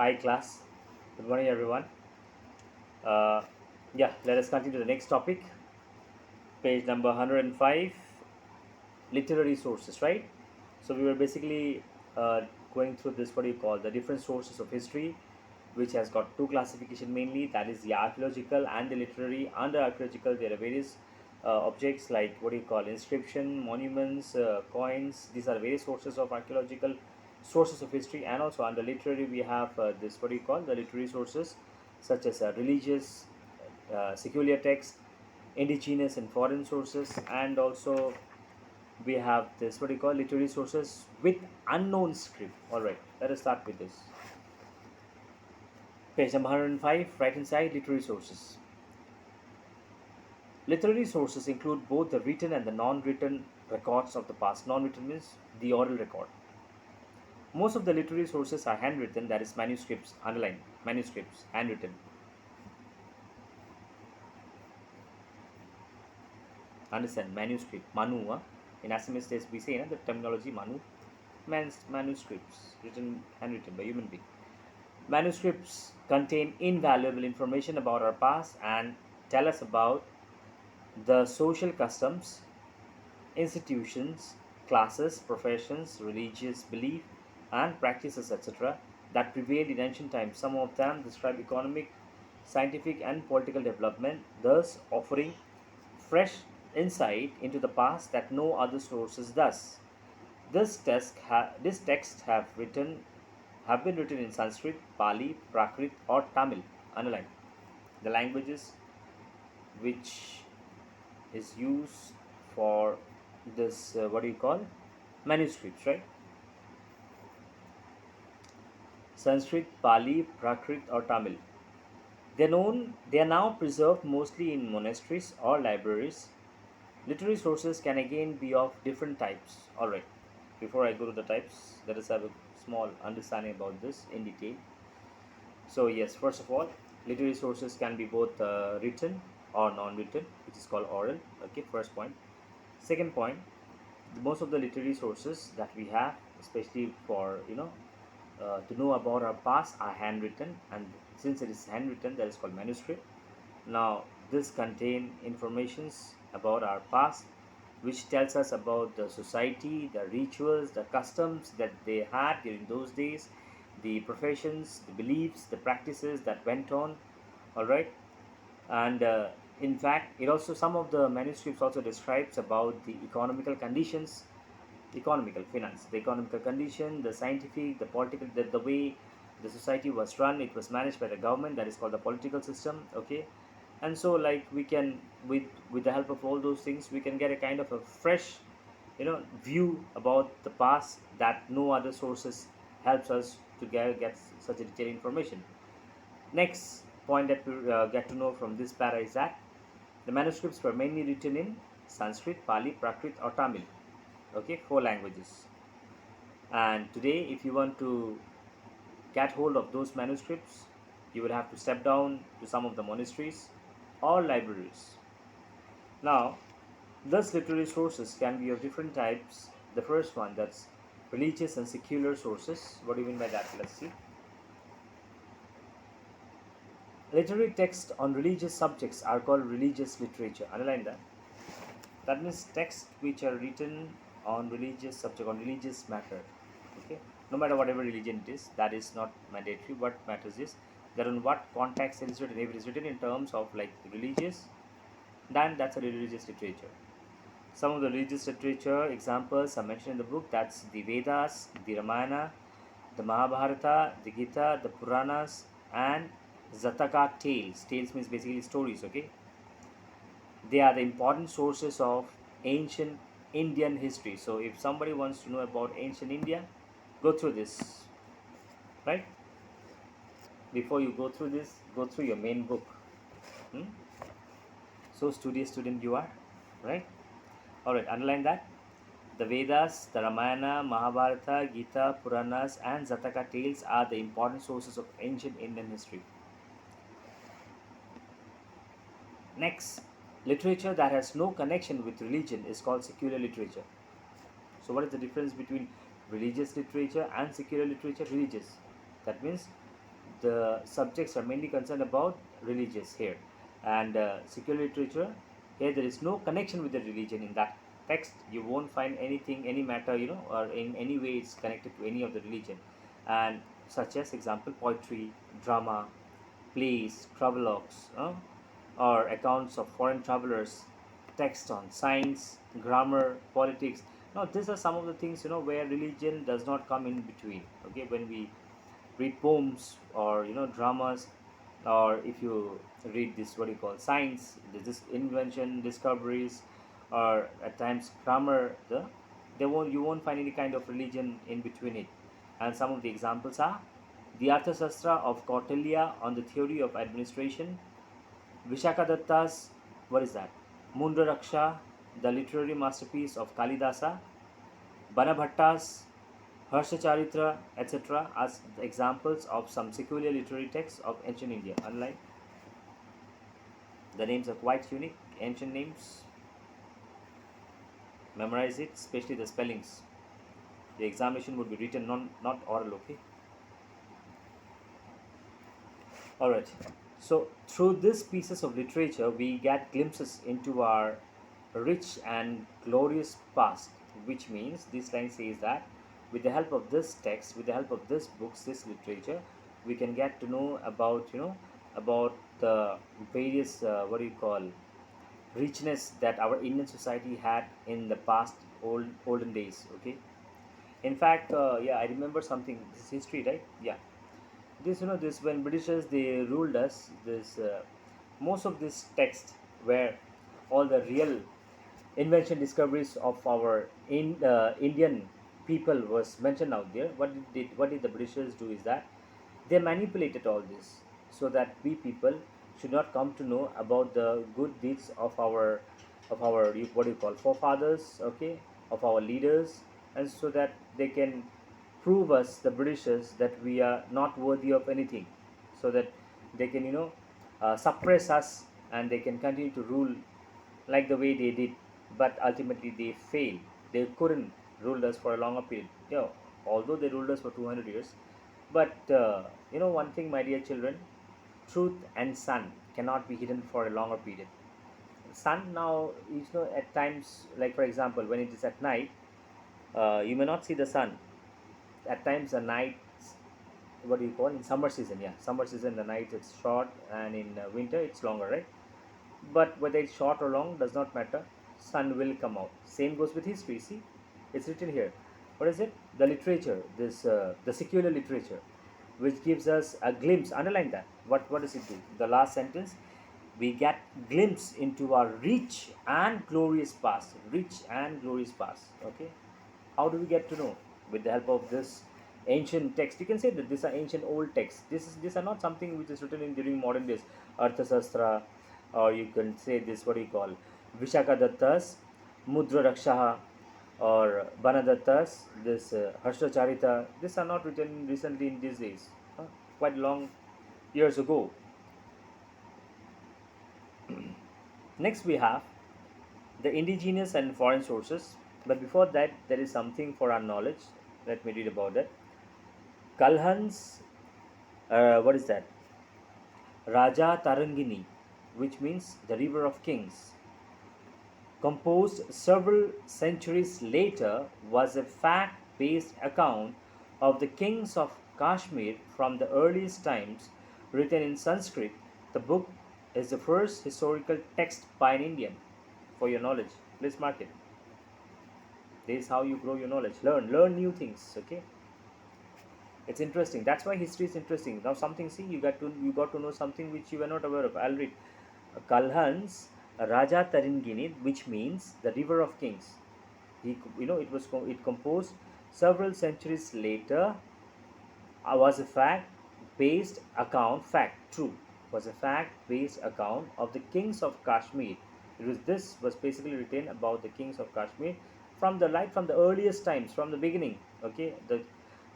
Hi class. Good morning everyone. Uh, yeah, let us continue to the next topic. Page number 105, literary sources, right? So we were basically going through this, what do you call, the different sources of history, which has got two classification mainly, that is the archaeological and the literary. Under archaeological there are various objects like, what do you call, inscription, monuments, coins. These are various sources of archaeological sources of history. And also under literary we have this, what do you call, the literary sources such as religious, secular texts, indigenous and foreign sources. And also we have this, what do you call, literary sources with unknown script. All right, let us start with this. Page number 105, right inside, literary sources. Literary sources include both the written and the non-written records of the past. Non-written means the oral record. Most of the literary sources are handwritten, that is manuscripts, underline manuscripts, handwritten. Understand, manuscript, manu. In Assamese we say the terminology manu, manuscripts, written, handwritten by human being. Manuscripts contain invaluable information about our past and tell us about the social customs, institutions, classes, professions, religious belief, and practices, etc., that prevailed in ancient times. Some of them describe economic, scientific, and political development, thus offering fresh insight into the past that no other sources does. This text have been written in Sanskrit, Pali, Prakrit, or Tamil. Underline the languages which is used for this, what do you call, manuscripts, right? Sanskrit, Pali, Prakrit, or Tamil. They are now preserved mostly in monasteries or libraries. Literary sources can again be of different types. All right, before I go to the types, let us have a small understanding about this in detail. So yes, first of all, literary sources can be both written or non-written, which is called oral. Okay, first point. Second point, most of the literary sources that we have, especially for to know about our past, are handwritten, and since it is handwritten, that is called manuscript. Now, this contain informations about our past, which tells us about the society, the rituals, the customs that they had during those days, the professions, the beliefs, the practices that went on. All right, and in fact, it also, some of the manuscripts also describes about the economical conditions, economical finance, the economical condition, the scientific, the political, the way the society was run. It was managed by the government, that is called the political system. Okay, and so like we can, with the help of all those things, we can get a kind of a fresh view about the past that no other sources helps us to get such a detailed information. Next point that we get to know from this para is that the manuscripts were mainly written in Sanskrit, Pali, Prakrit, or Tamil. Okay, four languages. And today, if you want to get hold of those manuscripts, you will have to step down to some of the monasteries or libraries. Now, thus literary sources can be of different types. The first one, that's religious and secular sources. What do you mean by that? Let's see. Literary texts on religious subjects are called religious literature. Underline that. That means texts which are written on religious subject, on religious matter. Okay, no matter whatever religion it is, that is not mandatory. What matters is that in what context it is written. If it is written in terms of like religious, then that's a religious literature. Some of the religious literature examples are mentioned in the book. That's the Vedas, the Ramayana, the Mahabharata, the Gita, the Puranas, and Zataka tales. Tales means basically stories. Okay, they are the important sources of ancient Indian history. So if somebody wants to know about ancient India, go through this, right? Before you go through this, go through your main book. Hmm? So studious student you are, right? All right, underline that. The Vedas, the Ramayana, Mahabharata, Gita, Puranas, and Zataka tales are the important sources of ancient Indian history. Next, literature that has no connection with religion is called secular literature. So, what is the difference between religious literature and secular literature? Religious, that means the subjects are mainly concerned about religious here, and secular literature, here there is no connection with the religion in that text. You won't find anything, any matter, or in any way it's connected to any of the religion. And such as example, poetry, drama, plays, travelogues, or accounts of foreign travelers, text on science, grammar, politics. Now, these are some of the things where religion does not come in between. Okay, when we read poems or dramas, or if you read this, what you call science, this invention, discoveries, or at times grammar, you won't find any kind of religion in between it. And some of the examples are the Arthasastra of Kautilya on the theory of administration, Vishakadatta's, what is that? Mundaraksha, the literary masterpiece of Kalidasa, Banabhatta's Harshacharitra, etc., as examples of some secular literary texts of ancient India. Unlike the names are quite unique, ancient names, memorize it, especially the spellings. The examination would be written, not oral, okay? Alright, so through these pieces of literature, we get glimpses into our rich and glorious past, which means this line says that with the help of this text, with the help of this books, this literature, we can get to know about, about the various, what do you call, richness that our Indian society had in the past, olden days, okay? In fact, yeah, I remember something, this is history, right? Yeah, this when Britishers they ruled us, this most of this text where all the real invention discoveries of our Indian people was mentioned out there. What did the Britishers do is that they manipulated all this so that we people should not come to know about the good deeds of our what do you call forefathers, okay, of our leaders, and so that they can prove us, the Britishers, that we are not worthy of anything, so that they can suppress us, and they can continue to rule like the way they did. But ultimately they failed. They couldn't rule us for a longer period, although they ruled us for 200 years. But one thing, my dear children, truth and sun cannot be hidden for a longer period. Sun now, at times, like for example, when it is at night, you may not see the sun. At times the night, what do you call, in summer season, yeah, summer season the night it's short, and in winter it's longer, right? But whether it's short or long does not matter, sun will come out. Same goes with history. See, it's written here. What is it? The literature, this the secular literature, which gives us a glimpse. Underline that. What does it do? The last sentence, we get glimpse into our rich and glorious past. Rich and glorious past, okay? How do we get to know? With the help of this ancient text. You can say that these are ancient old texts. These are not something which is written in during modern days. Arthasastra, or you can say this, what do you call, Vishakadatta's Mudra Rakshaha, or Banadatta's this Harshacharita. These are not written recently in these days. Quite long years ago. Next we have the indigenous and foreign sources. But before that, there is something for our knowledge. Let me read about that. Kalhan's, what is that? Raja Tarangini, which means the river of kings, composed several centuries later, was a fact based account of the kings of Kashmir from the earliest times, written in Sanskrit. The book is the first historical text by an Indian. For your knowledge, please mark it. This is how you grow your knowledge. Learn new things, okay? It's interesting. That's why history is interesting. Now something, see, you got to know something which you were not aware of. I'll read. Kalhan's Raja Taringini, which means the river of kings. It composed several centuries later, was a fact, was a fact based account of the kings of Kashmir. This was basically written about the kings of Kashmir from the earliest times, from the beginning. Okay, the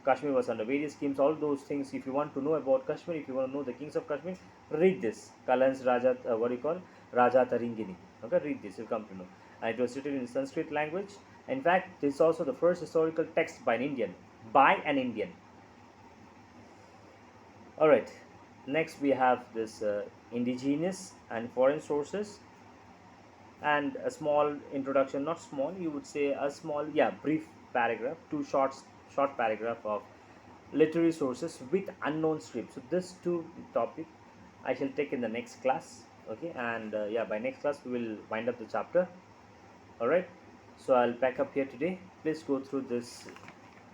Kashmir was under various kings, all those things. If you want to know about Kashmir, if you want to know the kings of Kashmir, read this. Kalan's Raja, what do you call? Raja Taringini. Okay, read this, you'll come to know. And it was written in Sanskrit language. In fact, this is also the first historical text by an Indian. By an Indian. All right. Next, we have this indigenous and foreign sources, and a small introduction. Not small, you would say a small, yeah, brief paragraph, short paragraph of literary sources with unknown script. So this two topic I shall take in the next class. Okay, and yeah, by next class we will wind up the chapter. All right. So I'll pack up here today. Please go through this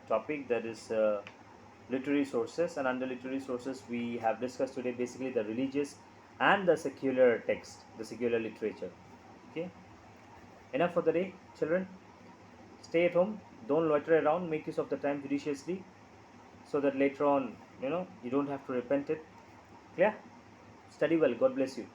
topic, that is literary sources, and under literary sources we have discussed today basically the religious and the secular text, the secular literature. Okay, enough for the day, children. Stay at home, don't loiter around, make use of the time judiciously, so that later on, you don't have to repent it. Clear? Study well, god bless you.